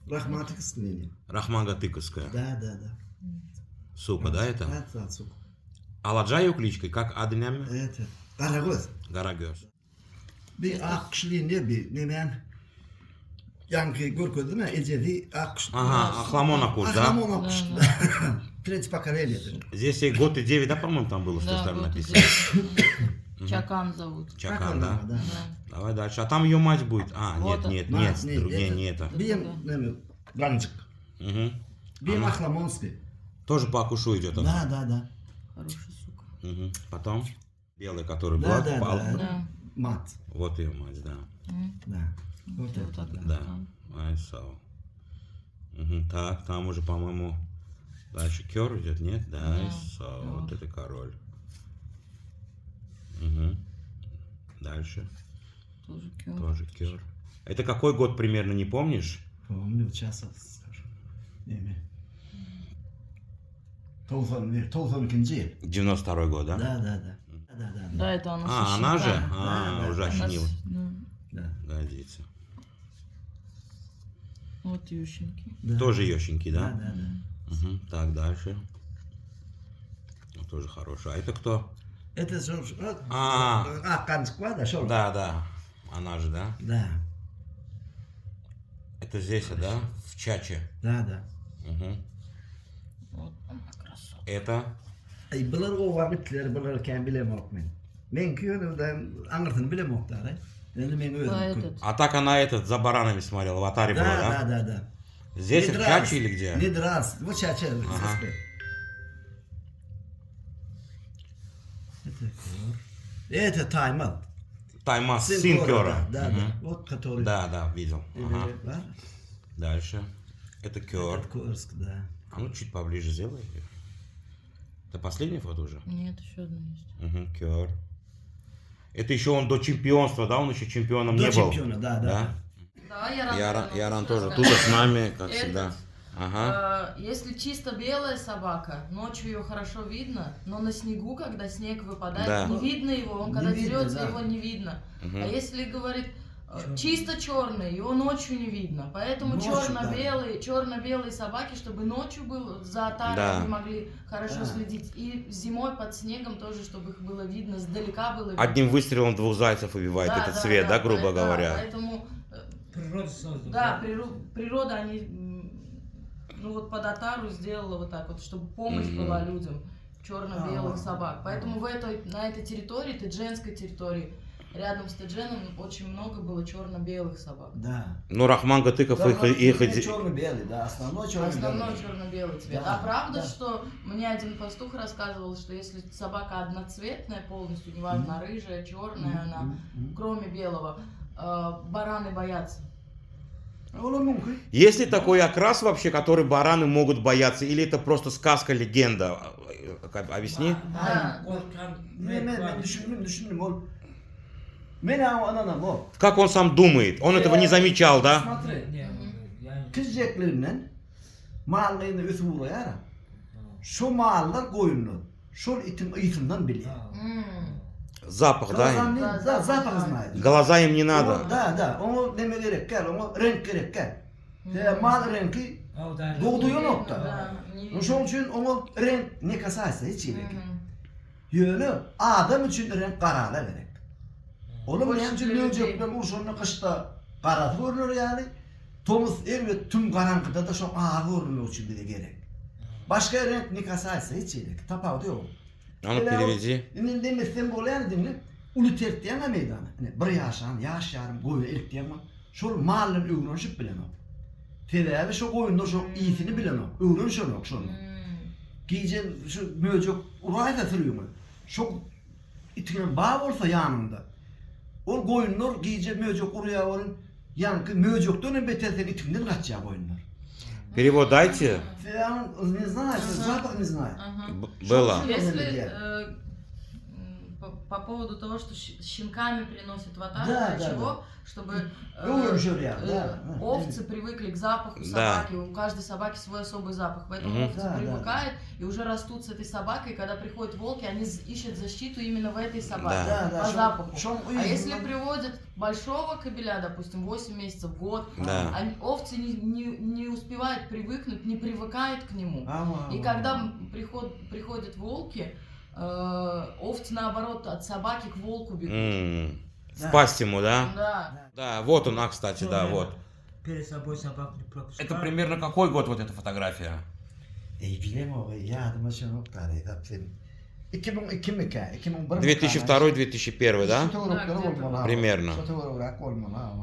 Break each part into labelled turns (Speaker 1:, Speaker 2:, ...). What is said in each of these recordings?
Speaker 1: Рахматыковская.
Speaker 2: Рахман-Гатыковская.
Speaker 1: Да.
Speaker 2: Сука, да, это?
Speaker 1: Да, сука.
Speaker 2: Аладжа ее кличкой, как Адынем?
Speaker 1: Это. Карагöz.
Speaker 2: Garagöz.
Speaker 1: Bir akışlıyım bir ne ben yankı görkördüm ya ecedi akış.
Speaker 2: Ага, Ахламон Акуш, да?
Speaker 1: Ахламон akış. Третий поколение.
Speaker 2: Здесь и год и 9, да, по-моему, там было с той
Speaker 3: Да,
Speaker 2: стороны
Speaker 3: вот
Speaker 2: написано?
Speaker 3: здесь. Чакан зовут.
Speaker 2: Чакан, да?
Speaker 1: Да.
Speaker 2: Давай дальше. А там ее мать будет. А,
Speaker 3: Вот
Speaker 2: нет,
Speaker 3: он.
Speaker 2: не это.
Speaker 1: Benim ne Ганчик.
Speaker 2: Угу.
Speaker 1: Benim Ахламонский.
Speaker 2: Тоже по Акушу идет она.
Speaker 1: Да.
Speaker 3: Хорошая сука.
Speaker 2: Угу. Потом белый, который
Speaker 1: Да,
Speaker 2: был, пал.
Speaker 3: Да.
Speaker 1: Мат.
Speaker 2: Вот ее мать, да.
Speaker 1: Да. Вот это.
Speaker 3: так.
Speaker 2: Да. Айсау. Угу. Так, там уже, по-моему, дальше Кёр идет, нет? Да, Айсау.
Speaker 3: Кёр.
Speaker 2: Вот это король. Угу. Дальше.
Speaker 3: Тоже кёр.
Speaker 2: Тоже Кёр. Это какой год примерно, не помнишь?
Speaker 1: Помню, сейчас скажу. Не. 92 yıl.
Speaker 2: 92 год, да?
Speaker 1: Да.
Speaker 3: Да, это она
Speaker 2: А,
Speaker 3: со
Speaker 2: она же?
Speaker 3: щенками.
Speaker 2: А,
Speaker 1: Да,
Speaker 2: уже
Speaker 1: да.
Speaker 2: ощенила.
Speaker 3: Да.
Speaker 1: Да.
Speaker 2: Годится.
Speaker 3: Вот ее щенки.
Speaker 1: Да.
Speaker 2: Тоже ёщеньки, да?
Speaker 1: Да.
Speaker 2: Угу. Так, дальше. Ну, тоже хороший. А это кто?
Speaker 1: Это же... Канчик var da şöyle.
Speaker 2: Да. Она же, да?
Speaker 1: Да.
Speaker 2: Это здесь, да? В Чаче.
Speaker 1: Да.
Speaker 2: Угу.
Speaker 3: Вот она красота.
Speaker 2: Это?
Speaker 1: Ay bunlar o vakitler bunlar kendi bilemok men. Men köyden anlatın bilemok da. Yani men
Speaker 3: А
Speaker 1: öğrendim.
Speaker 3: этот?
Speaker 2: А так она этот за баранами смотрела, в Атаре была, да?
Speaker 1: Да.
Speaker 2: Здесь в Чаче или где?
Speaker 1: Недрас. Вот Чаче.
Speaker 2: Ага.
Speaker 1: Это Таймал.
Speaker 2: Таймас, сын Кёра.
Speaker 1: Да.
Speaker 2: Мгм.
Speaker 1: Вот который.
Speaker 2: Да, видел. Ага.
Speaker 1: Var.
Speaker 2: Дальше. Это Кёр.
Speaker 1: Kursk, да.
Speaker 2: А ну чуть поближе сделай. Это последняя фото уже?
Speaker 3: Нет, еще одна есть.
Speaker 2: Угу, Кёр. Это еще он до чемпионства, да? Он еще чемпионом
Speaker 1: До
Speaker 2: не был.
Speaker 1: чемпиона, да.
Speaker 3: Да,
Speaker 2: Яран тоже тут с нами, как всегда.
Speaker 3: Этот,
Speaker 2: Ага.
Speaker 3: Если чисто белая собака, ночью ее хорошо видно, но на снегу, когда снег выпадает,
Speaker 2: Да.
Speaker 3: не видно его, он
Speaker 1: Не
Speaker 3: когда
Speaker 1: видно,
Speaker 3: дерется,
Speaker 1: да.
Speaker 3: его не видно.
Speaker 2: Мгм.
Speaker 3: А если говорит чисто черный, его ночью не видно. Поэтому
Speaker 1: Ночью,
Speaker 3: черно-белые собаки, чтобы ночью было за отарой,
Speaker 2: Да.
Speaker 3: они могли хорошо
Speaker 1: Да.
Speaker 3: следить. И зимой под снегом тоже, чтобы их было видно, сдалека было видно.
Speaker 2: Одним выстрелом двух зайцев убивает этот цвет, да, грубо говоря?
Speaker 3: Поэтому
Speaker 4: Природа создана.
Speaker 3: да, природа, они, ну вот под отару сделала вот так вот, чтобы помощь
Speaker 2: Мгм.
Speaker 3: была людям, черно-белых
Speaker 1: А.
Speaker 3: собак. Поэтому на этой территории, тедженской территории, рядом с Тедженом очень много было черно-белых собак.
Speaker 1: Да.
Speaker 2: Ну, Рахман Гатыков их...
Speaker 1: черно-белый, да, основной черно-белый.
Speaker 3: Основной черно-белый цвет.
Speaker 1: Да,
Speaker 3: А правда,
Speaker 1: да.
Speaker 3: что мне один пастух рассказывал, что если собака одноцветная полностью, неважно, рыжая, черная она, кроме белого, бараны боятся.
Speaker 1: Oğlum mümkün.
Speaker 2: Есть ли такой окрас вообще, который бараны могут бояться? Или это просто сказка, легенда? Объясни.
Speaker 3: Да.
Speaker 4: Korkan
Speaker 1: Ben düşündüm oğlum. Ben ananam o.
Speaker 2: Как он сам думает? Он этого не замечал, да?
Speaker 1: Смотри.
Speaker 4: Yani
Speaker 1: Kızcaklarından mahalleyinde ötü vuruyor. Şu mahaller koyunlu. Şu itimden biliyor.
Speaker 2: Запах, да?
Speaker 1: Да, запах знает.
Speaker 2: Глаза им не надо.
Speaker 1: Да. Onu deme gerek gel, onu renk gerek gel. Mal renki doğduğu nokta.
Speaker 3: Да, не
Speaker 1: Onun
Speaker 3: видно.
Speaker 1: için onu renk ne kasaysa hiç gerek.
Speaker 3: Мгм.
Speaker 1: Yönü adam için renk karala gerek. Oğlum
Speaker 3: Hoş
Speaker 1: benim için ne
Speaker 3: görünüyor.
Speaker 1: olacak? Ben urşonla kışta karat görünür yani. Tomuz elbet tüm karanlıkta da çok ağır görünüyor için bir de gerek. Başka renk ne kasaysa hiç gerek. Tapağı diyor.
Speaker 2: А ну переведи.
Speaker 1: Ne demesem böyle yani dinle. Ulu terk diyene meydanı. Bir yaşan, yaş yarım, koyu ilk diyene. Şu mahallin öğrenişip bilen o. Tedavi şu koyunda şu iyisini bilen o. Öğreniş yok şunu. Giyecek şu möcek urayı da tırıyor mu? Şu itinin bağ olsa yanında. O koyunlar giyecek möcek uraya olun. Yankı möcekten betersen itinden kaçacak koyunlar.
Speaker 2: Перевод дайте.
Speaker 1: Он не знает, запах не знает.
Speaker 3: Ага.
Speaker 2: Было.
Speaker 3: Если
Speaker 1: Что
Speaker 3: по по поводу того, что щенками приносят в атаку,
Speaker 1: Да,
Speaker 3: для
Speaker 1: да,
Speaker 3: чего? Чтобы
Speaker 1: Ужин жюря, да.
Speaker 3: овцы привыкли к запаху
Speaker 2: Да.
Speaker 3: собаки, у каждой собаки свой особый запах, поэтому
Speaker 2: Мгм.
Speaker 3: овцы
Speaker 1: Да, да,
Speaker 3: привыкают и уже растут с этой собакой, и когда приходят волки, они ищут защиту именно в этой собаке,
Speaker 2: Да.
Speaker 1: Да, да,
Speaker 3: по
Speaker 1: шо-
Speaker 3: запаху.
Speaker 1: шо
Speaker 3: А
Speaker 1: ужин
Speaker 3: если
Speaker 1: нам-
Speaker 3: приводят большого кобеля, допустим, 8 месяцев, год,
Speaker 2: Да.
Speaker 3: овцы не успевают привыкнуть, не привыкают к нему.
Speaker 1: Ага,
Speaker 3: И
Speaker 1: ага.
Speaker 3: когда приходят волки, овцы наоборот от собаки к волку бегут.
Speaker 1: Да.
Speaker 2: Впасть ему, да?
Speaker 3: Да.
Speaker 2: Да, вот она, кстати, да, вот.
Speaker 4: Перед собой собак не пропускают.
Speaker 2: Это примерно какой год вот эта фотография?
Speaker 1: Bilmem o ya da maşın noktaları hepsi. 2002 mi ki? 2001 mi?
Speaker 2: 2002-2001, да?
Speaker 1: Fotoğrafları
Speaker 3: Да, где-то.
Speaker 1: olmalı.
Speaker 2: Примерно.
Speaker 1: Fotoğraflar olmalı. Ha.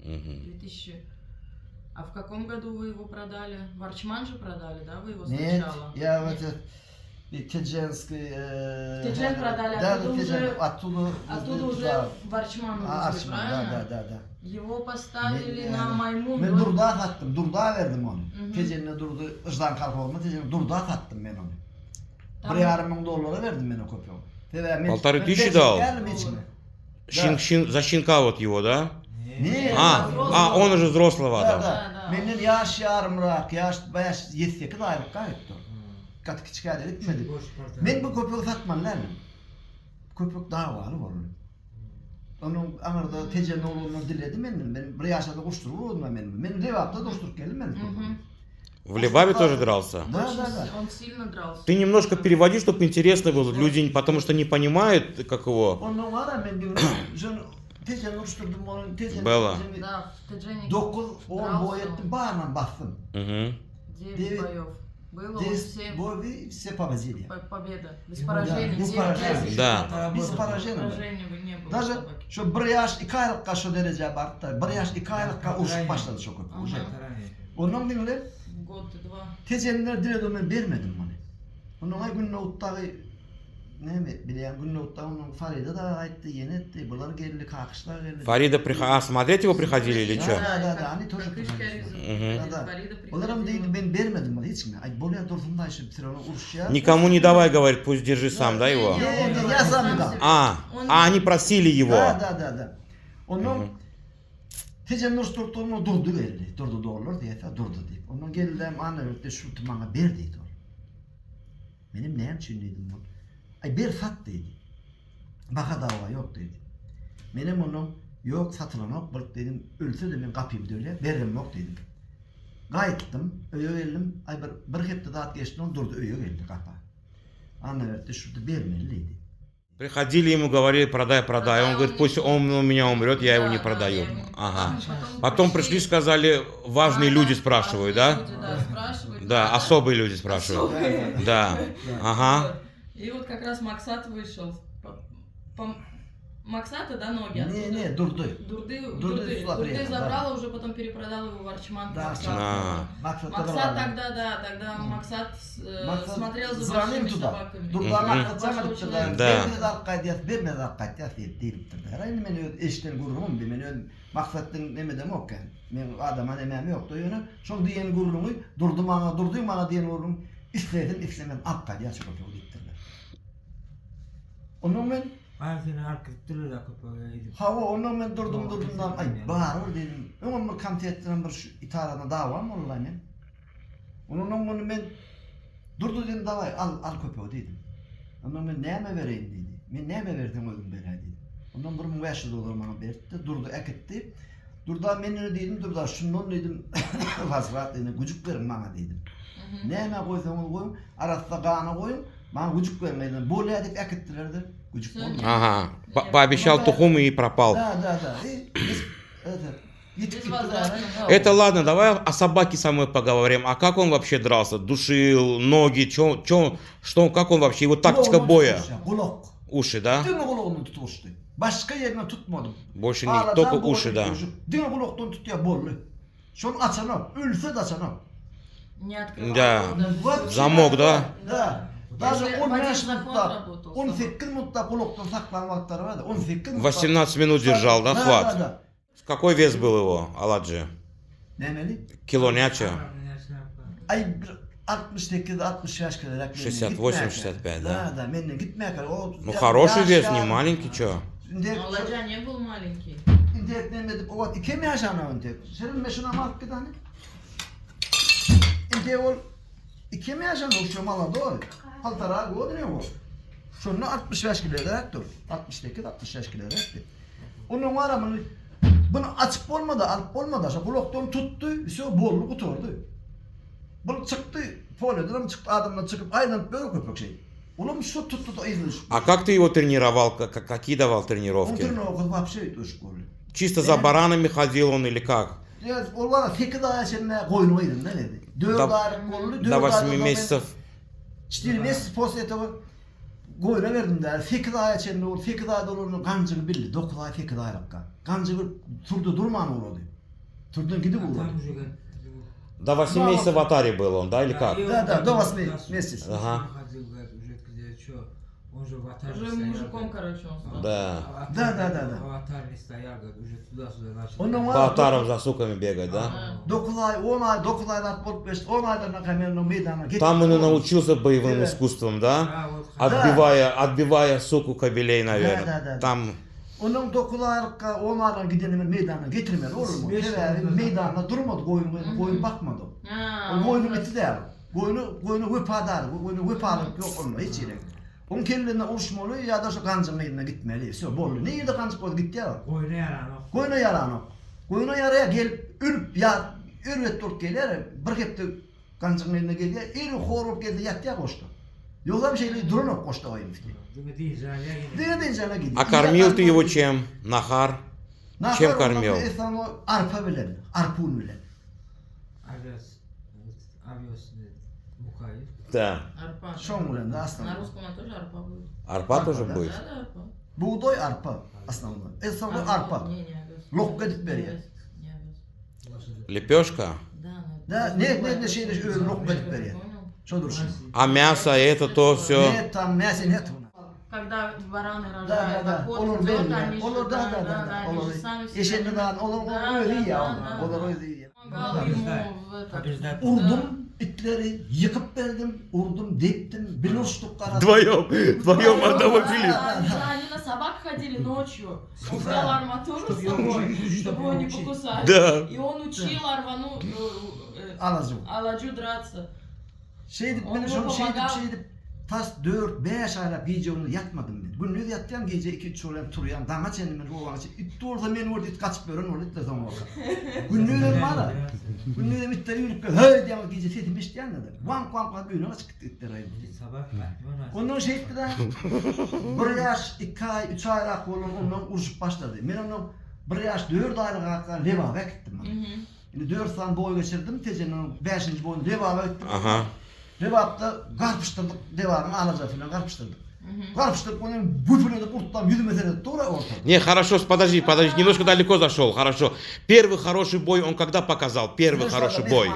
Speaker 2: Мгм.
Speaker 3: 2000. А в каком году вы его продали? В Арчман же продали, да? Вы его
Speaker 1: Нет,
Speaker 3: сначала?
Speaker 1: я в этот Теченский...
Speaker 3: Течен продали,
Speaker 1: да,
Speaker 3: оттуда
Speaker 1: Течен,
Speaker 3: уже-
Speaker 1: оттуда...
Speaker 3: Оттуда уже
Speaker 1: да.
Speaker 3: в Арчман увезли,
Speaker 1: Arçman,
Speaker 3: правильно?
Speaker 1: da.
Speaker 3: Его поставили
Speaker 1: Ben,
Speaker 3: на Маймун.
Speaker 1: Ben durdağa sattım, durdağa verdim onu.
Speaker 3: Hı hı.
Speaker 1: Tecenine durdu, ıjdan kalkıma tecenine durdağa sattım ben onu.
Speaker 3: Там-
Speaker 1: Bir yarım milyon dolara verdim ben o köpeği.
Speaker 2: Полторы тысячи дал?
Speaker 1: Geldim içine.
Speaker 2: За щенка вот его, да?
Speaker 1: Ne?
Speaker 2: Он уже взрослого,
Speaker 1: Da,
Speaker 2: да.
Speaker 3: Да.
Speaker 1: Benim yaş yarımrak, yaş 7-8 aylık kayıttı. Katı küçük ayda gitmedi.
Speaker 4: Boş portal.
Speaker 1: Ben bu köpeği satmam lan. Köpek davalı var. Onun anarda tecenine oğlunu diledim benim. Ben bir yaşada koşturur benim. Ben Levap'ta koşturup geldim benim.
Speaker 3: Мгм.
Speaker 2: В Лебабе тоже дрался?
Speaker 1: Да.
Speaker 3: Он сильно дрался.
Speaker 2: Ты немножко переводи, чтобы интересно было. Люди, потому что не понимают, как его.
Speaker 1: Ondan var ya ben diyorum, tecenine koşturdum onu.
Speaker 2: Bella.
Speaker 3: Да, в Теджене
Speaker 1: 9-10 boy ettim, bağırla bastım.
Speaker 2: Мгм.
Speaker 3: 9
Speaker 1: Девять.
Speaker 3: боев. Было
Speaker 1: 10 boy ve все победили.
Speaker 3: победа. Без
Speaker 4: Да,
Speaker 3: поражений.
Speaker 1: без
Speaker 3: 9
Speaker 1: поражений.
Speaker 2: Да.
Speaker 1: Biz поражены.
Speaker 3: Поражений бы не было.
Speaker 1: Даже
Speaker 3: собаки.
Speaker 1: şu bir yaş 2 aylıkka şu derece barttı. Bir yaş 2 aylıkka uçup başladı şu köpek.
Speaker 3: Aha.
Speaker 1: Uje.
Speaker 4: Заранее.
Speaker 1: Onun dinle
Speaker 3: Год-два.
Speaker 1: tecenler diledim ben vermedim onu. Onun ay günne uttağı ne mi bilen günne uttağı onun Farida da ayıttı yeni etti. Bunlar geldi kalkışlar geldi.
Speaker 2: Фарида смотреть его приходили или
Speaker 1: Да,
Speaker 2: что?
Speaker 1: да, они тоже
Speaker 3: Крышка
Speaker 1: приходили.
Speaker 2: Мгм.
Speaker 1: Да, да.
Speaker 3: Фарида
Speaker 1: Onlara değil
Speaker 3: приходила.
Speaker 1: ben vermedim onu hiç mi? Ay buraya dursun da şimdi sıra uğraş ya.
Speaker 2: Никому не давай, говорит, пусть держи сам, да, его?
Speaker 1: Не, я сам не дам.
Speaker 2: Они просили его.
Speaker 1: Da. Onun
Speaker 2: Hı hı.
Speaker 1: tecenler uçturduğunu durdu geldi. Durdu doğrular diye durdu deyip. Onun geldi anne öptü şu bana bir dedi. Benim neyim için dedim bunu. Ay bir sat dedi. Baka dava yok dedi. Benim onun yok satılan yok bırak dedim. Ölse de ben kapayım öyle. Veririm yok dedim. Gayettim. Öyle geldim. Ay bir hepte dağıt geçti. On durdu öyle geldi kapa. Anne öptü şurada vermeliydi.
Speaker 2: Приходили ему, говорили, продай. Он говорит, пусть он у меня умрет, я его не продаю. Ага. Потом пришли, сказали, важные люди спрашивают, да?
Speaker 3: Люди, да, спрашивают.
Speaker 2: Да, особые люди спрашивают.
Speaker 3: Особые.
Speaker 2: Да. Ага.
Speaker 3: И вот как раз Максат вышел. Максата, да, ноги
Speaker 1: Ne
Speaker 3: оттуда.
Speaker 1: ne durdu.
Speaker 3: Дурды
Speaker 1: сюда приехал, да.
Speaker 3: забрала, уже потом перепродала его в Арчман.
Speaker 1: Да,
Speaker 3: Максат.
Speaker 2: А.
Speaker 3: Максат тогда Максат смотрел за
Speaker 1: Zıranayım
Speaker 3: большими
Speaker 1: tuda.
Speaker 3: собаками.
Speaker 1: Durda
Speaker 2: Hı hı.
Speaker 1: Maksat zamadık
Speaker 3: Да.
Speaker 1: da.
Speaker 2: Da.
Speaker 1: Vermedi alkaydıya, vermedi alkaydıya deyip durdu. Herhalde beni eşten gururum bir beni Maksat'ın demedem yok yani. Ben adama demem yoktu yönü. Şol diyen gururumu durdu bana diyen gururum. İstedim istemem alkaydıya çok öpüyor gittiler. Onun ben
Speaker 4: Ağzını arkıttırır da kapağı.
Speaker 1: hava onun ben durdum da ay bağırır dedim. Onun bir kamtiyetten bir şu itarana davam vallahi ben. Onun ben durdu dedim davay al köpeği dedim. Onun ben neyime vereyim dedi. Ben neyime verdim oğlum bana dedi. Onun bir $500 bana verdi. Durdu ekitti. Durda menünü dedim durda şundan dedim fazla dedim gücük verin bana dedim. Neyime koysam onu koyun arasında kanı koyun bana gücük verin dedim. Böyle edip ekittiler de gücük olmadı.
Speaker 2: Ага. Пообещал тухум и пропал.
Speaker 1: Да. Gittik
Speaker 3: Безвозвратно.
Speaker 2: Это ладно, давай о собаке самой поговорим. А как он вообще дрался? Душил, ноги, как он вообще? Его тактика боя.
Speaker 1: Kulak.
Speaker 2: Уши, да?
Speaker 1: Dün kulağını tutmuştu. Başka yerine tutmadım.
Speaker 2: Больше не только уши, да.
Speaker 1: Dün kulaktan tutuyor bollu. Şunu açana, ülse de açana.
Speaker 3: Не открывал.
Speaker 2: Да.
Speaker 1: Вот.
Speaker 2: Замок, да?
Speaker 1: Da. Даже
Speaker 3: Если
Speaker 1: 10
Speaker 3: один заход
Speaker 1: minutta,
Speaker 3: работал,
Speaker 1: 18 minutta kulaktan saklanmakları var da 18 minutta.
Speaker 2: 18 минут держал, да, хват?
Speaker 1: Да.
Speaker 2: Какой вес был его, Аладжи?
Speaker 1: Demeli?
Speaker 2: Кило няча?
Speaker 1: Ay 68-60 yaş kadar.
Speaker 2: 68-65, да.
Speaker 1: Да, менден gitmeye kadar.
Speaker 2: Ну, хороший вес, не маленький, чё?
Speaker 3: Оладья не был маленький.
Speaker 1: İntek demedim. O vakit 2 mi yaşana intek? Senin meşuna mal ki tane. İntek ol 2 mi yaşana o şu mala doğru. Haltara go ne o? Şunu 65 kilo ederek dur. 68-60 yaş kilo ederek. Onun var ama bunu açıp olmadı, alıp olmadı. Şu bloktan tuttu, şu bolluk oturdu. Bu çıktı, folyodan çıktı, adamla çıkıp aynen böyle köpek şey. Oğlum şu tuttu da izliyor.
Speaker 2: А как ты его тренировал? Какие давал
Speaker 1: Он
Speaker 2: тренировки?
Speaker 1: тренировку вообще эту школу.
Speaker 2: Чисто за баранами ходил он или как?
Speaker 1: Ya o var 8 ay içinde koyun oydun ne dedi? 4
Speaker 2: До,
Speaker 1: ay kollu 4
Speaker 2: до
Speaker 1: ay
Speaker 2: 8 месяцев.
Speaker 1: 4 mesaj после этого koyuna verdim der. 8 ay içinde o 8 ay dolunun kancığı bildi. 9 ay 8 ay rakka. Kancığı turdu durman oldu. Turdan gidip
Speaker 4: А
Speaker 1: oldu.
Speaker 4: там уже
Speaker 2: До 8 месяцев в Атаре был он, да, или как?
Speaker 1: Да, до 8 месяцев.
Speaker 2: Ага.
Speaker 4: Ходил, говорит, уже где чё, он же в Атаре
Speaker 3: Уже
Speaker 4: стоял,
Speaker 3: мужиком,
Speaker 4: говорит.
Speaker 3: короче, он стал.
Speaker 2: Да.
Speaker 1: Да.
Speaker 4: В Атаре стоял, говорит, уже туда-сюда начал.
Speaker 1: Onun
Speaker 2: По
Speaker 1: var.
Speaker 2: Атарам за суками бегать, да?
Speaker 1: 9 ay, 10 ay, 9 aylar olup 10 aylarına kamerino meydana getirdi.
Speaker 2: Там он и научился боевым
Speaker 1: Да.
Speaker 2: искусствам, да?
Speaker 4: Да, вот
Speaker 2: Отбивая суку кобелей, наверное.
Speaker 1: Да.
Speaker 2: Там
Speaker 1: Onun 9 aylıkka 10 aydan gidenin meydana getirmeli olur mu? Severim meydana durmadı koyun bakmadı. O koyunu bitti der. Koyunu vıpadar, koyunu vıpalık yok olma hiç yere. Onun kendine uğraşmalı ya da şu kancın meydana gitmeli. Söyle bollu. Ne yerde kancı koydu gitti ya?
Speaker 4: Oyna yaran o.
Speaker 1: Koyuna yaranı. Koyuna yaraya gelip ürüp ya ürvet dur gelir. Bir hepte kancın meydana geliyor. İri horup geldi yattı ya koştu. Yoksa bir şeyle durunup koştu o evde.
Speaker 4: Думаю, ты Израиля
Speaker 1: Diye diyeceğine gidiyor.
Speaker 2: А кормил ты его чем? Нахар? Чем кормил?
Speaker 1: Arpa bilen, arpun bilen.
Speaker 4: Овес мукаи.
Speaker 2: Да.
Speaker 3: Арпа.
Speaker 1: Şon bilen de
Speaker 3: На
Speaker 1: aslında.
Speaker 3: русском она тоже арпа будет.
Speaker 2: Арпа тоже
Speaker 1: да?
Speaker 2: будет?
Speaker 3: Да, арпа.
Speaker 1: Buğday arpa aslında. Esnafı arpa.
Speaker 3: Не, не овес.
Speaker 1: Lokka dit veriyor.
Speaker 3: Не овес.
Speaker 2: Лепешка?
Speaker 3: Да,
Speaker 1: Da ne şeyde öyle lokka dit veriyor. Şu dursun.
Speaker 2: А мясо это то все.
Speaker 1: Ne tam mesin et ona.
Speaker 3: Когда бараны
Speaker 1: Da
Speaker 3: рожают,
Speaker 1: da.
Speaker 3: охоту
Speaker 1: Olur
Speaker 3: идёт,
Speaker 1: verin.
Speaker 3: они же,
Speaker 1: Olur da
Speaker 3: они
Speaker 1: olur.
Speaker 3: же сами себя
Speaker 1: Yeşilden olur
Speaker 3: Да,
Speaker 1: öyle
Speaker 3: да,
Speaker 1: ya
Speaker 3: да,
Speaker 1: ona.
Speaker 3: да.
Speaker 1: Olur öyle ya.
Speaker 3: Помогал ему в этот.
Speaker 4: Побеждать.
Speaker 1: Urdum itleri yıkıp verdim. Urdum deptim. Bir uçtuk karadım.
Speaker 2: Вдвоем одного
Speaker 3: Да,
Speaker 2: пили.
Speaker 3: да, они на собак ходили ночью. Он взял арматуру с собой, чтобы его не покусали.
Speaker 2: Да.
Speaker 3: И он учил Арвану,
Speaker 1: Alacım.
Speaker 3: Аладжу драться.
Speaker 1: Şeydip
Speaker 3: Onu
Speaker 1: ben şunu
Speaker 3: babama-
Speaker 1: şeydip tas 4-5 aylık gece onu yatmadım ben. Gündüz yattım gece 2-3 çoğulayım turuyorum. Dama çendimin ruğuna çek. İtti orada beni orada it kaçıp verin orada it de zaman orada. Gündüzlerim var da. Gündüzlerim itleri yürüp gel. Hey diye gece setim işte yanladı. Vank vank böyle açık itleri ayırdı.
Speaker 4: Sabah
Speaker 1: Ondan şey etti de. Bir yaş 2 ay 3 aylık oğlum ondan uçup başladı. Ben ondan bir yaş 4 aylık hakkında Levav'a gittim. Şimdi 4 tane boy geçirdim. Tecenin 5. boyunu Levav'a gittim.
Speaker 2: Ага.
Speaker 1: Levav'da garpıştırdık. Devamını alacak falan garpıştırdık. Garpıştırdık onu büfürledik kurttan 100 metre doğru orta.
Speaker 2: Не, хорошо, подожди, немножко далеко зашел, хорошо. Первый хороший бой он когда показал? Первый хороший bой.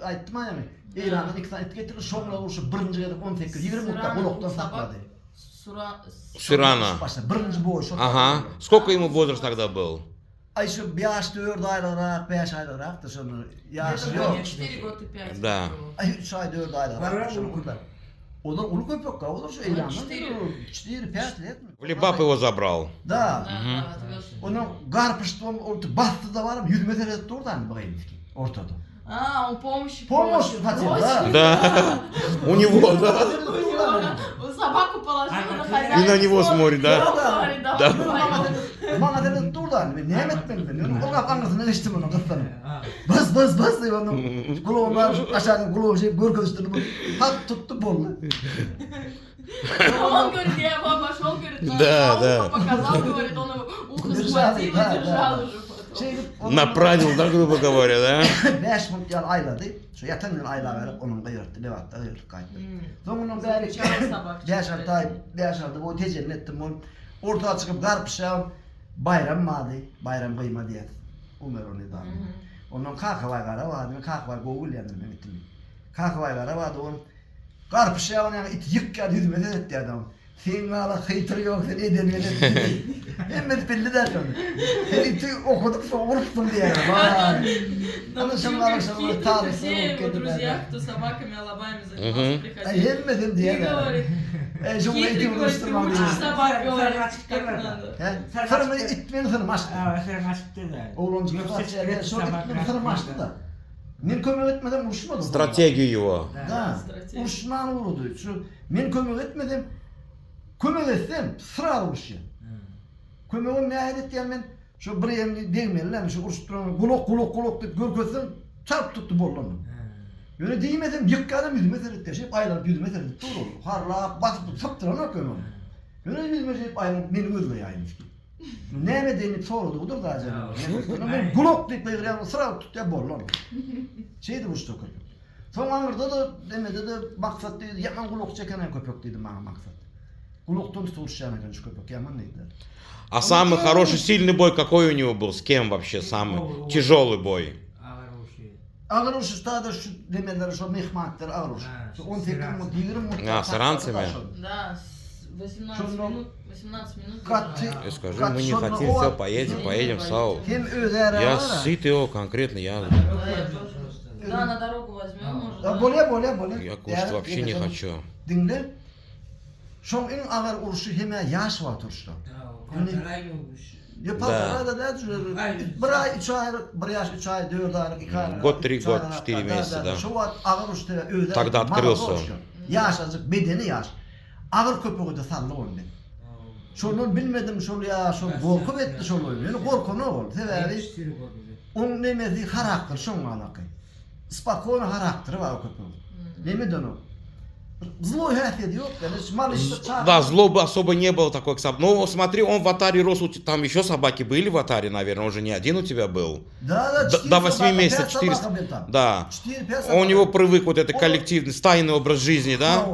Speaker 1: Aytdım ya yani. İran'dan 2 tane et getirdi. Şonla vuruşu birinci gelip 18-20 mutlu buloktan sakladı.
Speaker 2: Ширана.
Speaker 1: Başta birinci boy şot.
Speaker 2: Ага. Сколько ему возраст тогда был?
Speaker 1: Ay şu 5 4 aylık 5 aylık da şunu yaş yok.
Speaker 3: 4 года и 5.
Speaker 2: Да.
Speaker 1: Ay 3 ay 4 aylık şunu kurtar. Olur ulu köpek ka olur şu İran'dan. 4 5 let mi?
Speaker 2: Влибап его забрал.
Speaker 1: Da.
Speaker 3: Да, отвез.
Speaker 1: Onun garpıştığım orta bastı da varım 100 metre oradan bakayım ortada.
Speaker 3: А, он помощи
Speaker 1: Помощь
Speaker 3: просит.
Speaker 1: хотел,
Speaker 3: Очень.
Speaker 1: да.
Speaker 2: Да. У него, да.
Speaker 3: Он собаку положил на хозяина.
Speaker 2: И на него смотрит, да.
Speaker 3: Говорит,
Speaker 2: Да.
Speaker 3: давай.
Speaker 1: Bana dedi oradan ben ne etmedim ben. Onun kulak anasını geçtim onu kıstanım. Bas diyor onu. Kulağından aşağıdan kulağı şey görgüsündü bu. Hat tuttu bollu.
Speaker 3: Он говорит, я его обошел, говорит, на
Speaker 2: Да, да.
Speaker 3: ухо показал, говорит, он его ухо
Speaker 1: Держал,
Speaker 3: схватил и
Speaker 1: да,
Speaker 3: держал
Speaker 1: да.
Speaker 3: уже потом.
Speaker 1: Şey
Speaker 2: Направил, да, грубо говоря, да?
Speaker 1: 5 milyar ayladı. Şu yatanın ayla verip onun kıyırttı. Levatta kıyırttı kaydı. Sonunun beri
Speaker 3: Çağır sabah.
Speaker 1: 5 ayda bu tecelli ettim onu. Ortaya çıkıp garpışam. Bayram madı. Bayram kıyma diye. Umer onu da. Onun kakavay gara vardı. Kakavay Google yandım ben gittim. Kakavay gara vardı onun. Garpışam yani it yık geldi hizmet etti adam. Sen ala kıytır yok sen edemiyorsun. Hemen belli der şunu. Eliti okuduk sonra unuttum diye. Vay.
Speaker 3: Научил
Speaker 1: Anlaşım
Speaker 3: какие-то
Speaker 1: var, tarih
Speaker 3: друзей, его
Speaker 1: sınavı
Speaker 3: друзья,
Speaker 1: kendine.
Speaker 3: кто собаками, алабаями
Speaker 2: Мгм.
Speaker 3: занимался, приходили.
Speaker 1: Yemedim
Speaker 3: И
Speaker 1: diye.
Speaker 3: говорит,
Speaker 1: Şunu
Speaker 3: хитрый,
Speaker 1: eti
Speaker 3: говорит, ты
Speaker 1: uğraştırmam diye.
Speaker 3: учишь собак, говорит,
Speaker 4: Фармацевт
Speaker 3: как
Speaker 4: var.
Speaker 3: надо.
Speaker 1: Fırını itmeyin fırını açtı.
Speaker 4: Ha, sen açtı da.
Speaker 1: Oğlum çıkıp
Speaker 4: Yoksa
Speaker 1: açtı.
Speaker 4: çıkıp
Speaker 1: Sonra
Speaker 4: sabah
Speaker 1: itmeyin fırını açtı da. Men kömür etmeden uçmadı.
Speaker 2: Стратегию его.
Speaker 1: Da.
Speaker 3: Strateji.
Speaker 1: Uçman vurdu. Şu men kömür etmedim. Kömür etsem sıra uçuyor. Kömürün ne ayet diyen men şu bireyimli değmeyenler şu uçturan kulok deyip görkötsem çarp tuttu bollanı. Öyle değmedim yıkkadım 100 metre teşip aylanıp 100 metre doğru olur. Harla basıp saptıran kömür. Öyle 100 metre aylanıp beni özle yaymış ki. Neme denip sordu budur da acaba. Ben kulok deyip yani sıra tuttu ya bollanı. Şeydi bu işte köpek. Son anırda da demedi de maksat dedi yaman kulok çeken köpek dedi bana maksat. Kuloktan tutuşacağına kadar şu köpek yaman neydi?
Speaker 2: А самый хороший, сильный бой какой у него был? С кем вообще самый тяжелый bой?
Speaker 4: Ağır uşu.
Speaker 1: Ağır uçuşta da şu demeler şu mehmatlar ağır uçuş.
Speaker 4: Ha,
Speaker 1: Şu 18 mu 20 mu.
Speaker 2: А, с иранцами?
Speaker 3: Да, с 18
Speaker 1: Что,
Speaker 3: минут, 18 минут.
Speaker 1: Как ты-
Speaker 3: держали.
Speaker 2: Я скажу,
Speaker 1: Как
Speaker 2: мы не
Speaker 1: что-то
Speaker 2: хотим,
Speaker 1: о-
Speaker 2: все, поедем в САУ.
Speaker 1: Hem öder
Speaker 2: Я
Speaker 1: ağır.
Speaker 2: сыт его конкретно, я
Speaker 3: Да, я тоже. Да, на дорогу возьмем, может.
Speaker 1: Da
Speaker 3: да.
Speaker 1: böyle.
Speaker 2: кушать вообще не хочу.
Speaker 1: Dinle. Şu en ağır uçuşu hem yaş var turşta.
Speaker 4: Kontraylı olmuş.
Speaker 1: Yapar da da
Speaker 4: Aynen.
Speaker 1: bir ay 3 ay, bir yaş 3 ay, 4 ay, 2 ay.
Speaker 2: Год, 3
Speaker 1: 3 ay,
Speaker 2: год, 4 месяца, да.
Speaker 1: Şu an ağır uçuşta öder.
Speaker 2: Тогда открылся он.
Speaker 1: Yaş azıcık bedeni yaş. Ağır köpeği de sallı onu. Şunu bilmedim şunu ya şu korku etti şunu. Yani korku ne oldu? Sebebi onun nemezi karakter şunu alakay. Spakon karakteri var o köpeğin. Ne mi dönüyor? Злой графет yok yani mal işte
Speaker 2: Да, злобы особо не было такой к собаке. Ну, смотри, он в атаре рос, там еще собаки были в атаре, наверное, уже не один у тебя был. До 8 месяцев 400. Да. Он у него привык вот это коллективный, стайный образ жизни, да?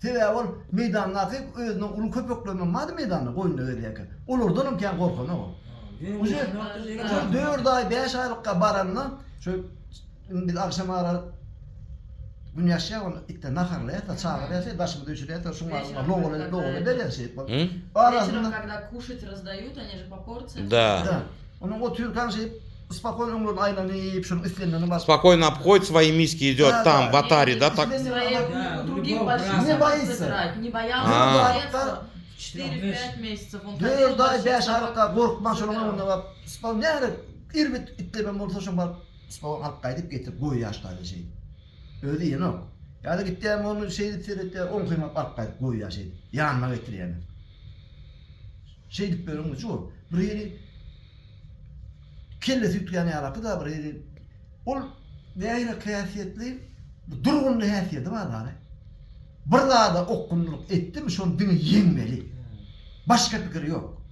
Speaker 1: Tebe ol meydanlaqı özünün ulu köpeklerinin madı meydanı koyunda ödeyek. Olurdan ki korku ne o? Uje 4 ay 5 aylıkka baranla şu biz akşam ara gün yaşayan itte naharlayat da çağırayat başımı düşüreyat da şunlarla loğole derse.
Speaker 2: М?
Speaker 3: Вечером,
Speaker 1: Arasında
Speaker 3: когда кушать раздают, они же по порции.
Speaker 2: Да.
Speaker 1: da. Onun o Türkan şey spokojno onun aylanıp şunun üstlerine bas.
Speaker 2: Спокойно обходит свои миски, идет
Speaker 1: Да,
Speaker 2: там,
Speaker 1: да.
Speaker 2: в атаре, да, так?
Speaker 3: Свои,
Speaker 4: Да,
Speaker 3: у других
Speaker 4: любого
Speaker 3: больших
Speaker 4: брата.
Speaker 1: Не
Speaker 3: собак
Speaker 1: боится.
Speaker 3: забирать. Не боялся,
Speaker 2: А.
Speaker 3: боялся. 4-5 месяцев он
Speaker 1: 4 ay
Speaker 3: больших
Speaker 1: 5
Speaker 3: собак
Speaker 1: aylıkka korkma şunun
Speaker 3: забирал.
Speaker 1: önüne bak. Spon nerede? İrbit itleben olsa şun bak. Spon halka edip getir boy yaşlarda şey. Öyle değil o. Ya da gitti ama onu şey etti 10 kıymak halka edip boy yaş şey. Yanına getir yani. Şey dip böyle onu şu. Buraya kellesi yutkan yarakı da buraya ol değerli kıyafetli durgunlu hasiyeti var da. Bir daha da okkunluk etti mi şunu dini yenmeli. Başka fikri yok.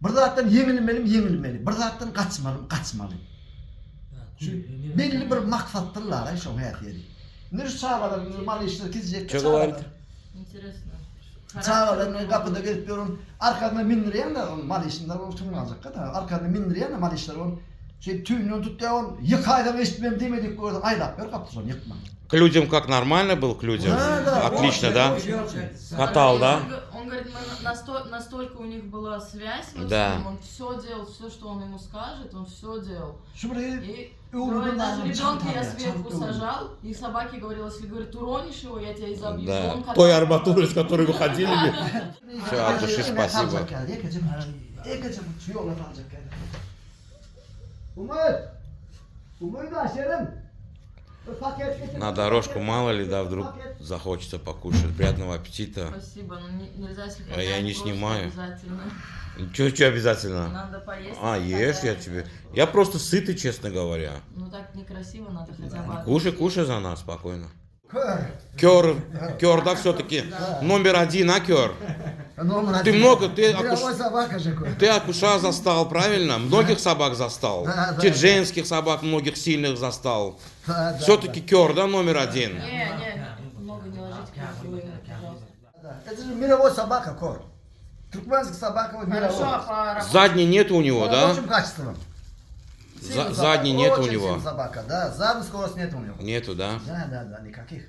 Speaker 1: Bir zattan yenilmeli. Bir zattan kaçmalı. Belli bir maksattırlar şu hasiyeti. Ne çağalar normal işler gidecek.
Speaker 2: Что говорит?
Speaker 3: Интересно.
Speaker 1: Çağalarını kapıda gelip diyorum arkadan mindireyen de mal işinden onu tüm alacak kadar arkadan mindireyen de mal işler onu şey tüyünü tut ya onu yıkaydan eşitmem demedik oradan aylak ver kaptı sonra yıkma.
Speaker 2: К людям как нормально был к людям?
Speaker 1: Да, да,
Speaker 2: Отлично,
Speaker 1: вот,
Speaker 2: да? Катал, да?
Speaker 3: Он говорит, настолько у них была связь, вот
Speaker 2: Да.
Speaker 3: с ним, он все делал, все, что он ему скажет, он все делал.
Speaker 1: Şu burayı
Speaker 3: И
Speaker 1: Уровень,
Speaker 3: говорит, даже
Speaker 1: наверное,
Speaker 3: ребенка я
Speaker 1: чанта,
Speaker 3: сверху
Speaker 1: чанта
Speaker 3: сажал, и собаке говорил, если, говорит, уронишь его, я тебя изобью.
Speaker 2: Да.
Speaker 3: Он
Speaker 2: Той
Speaker 3: катался.
Speaker 2: арматуры, с которой выходили. Всё, от души спасибо.
Speaker 1: Ekecim şu yola kalacak yani. Umut da şerim.
Speaker 2: На дорожку, мало ли, да, вдруг захочется покушать. Приятного аппетита.
Speaker 3: Спасибо, но нельзя, если
Speaker 2: А я не
Speaker 3: просто
Speaker 2: снимаю.
Speaker 3: обязательно.
Speaker 2: Чё обязательно?
Speaker 3: Надо поесть.
Speaker 2: А,
Speaker 3: хотя
Speaker 2: ешь
Speaker 3: бы.
Speaker 2: я тебе. Я просто сытый, честно говоря.
Speaker 3: Ну так некрасиво, надо хотя бы.
Speaker 2: Кушай за нас спокойно.
Speaker 1: Kör.
Speaker 2: Кёр, да, все-таки номер 1, а, Кёр? Ты
Speaker 1: Мировой собака же кör.
Speaker 2: Ты акуша застал, правильно? Многих собак застал.
Speaker 1: Да, да,
Speaker 2: Чеченских собак многих сильных застал.
Speaker 1: Да,
Speaker 2: Все-таки Кёр, да, номер 1?
Speaker 3: Не, много не ложите килограмм, пожалуйста.
Speaker 1: Это же мировой собака кör. Туркменский собака вот
Speaker 3: Хорошо,
Speaker 1: мировой.
Speaker 3: а по работе?
Speaker 2: Задней нет у него, да?
Speaker 1: Очень качественным. Сильный собака,
Speaker 2: Задней нет у
Speaker 1: очень
Speaker 2: него.
Speaker 1: сильный собака, да. Задней скорости нет у него.
Speaker 2: Нету, да?
Speaker 1: Да, никаких.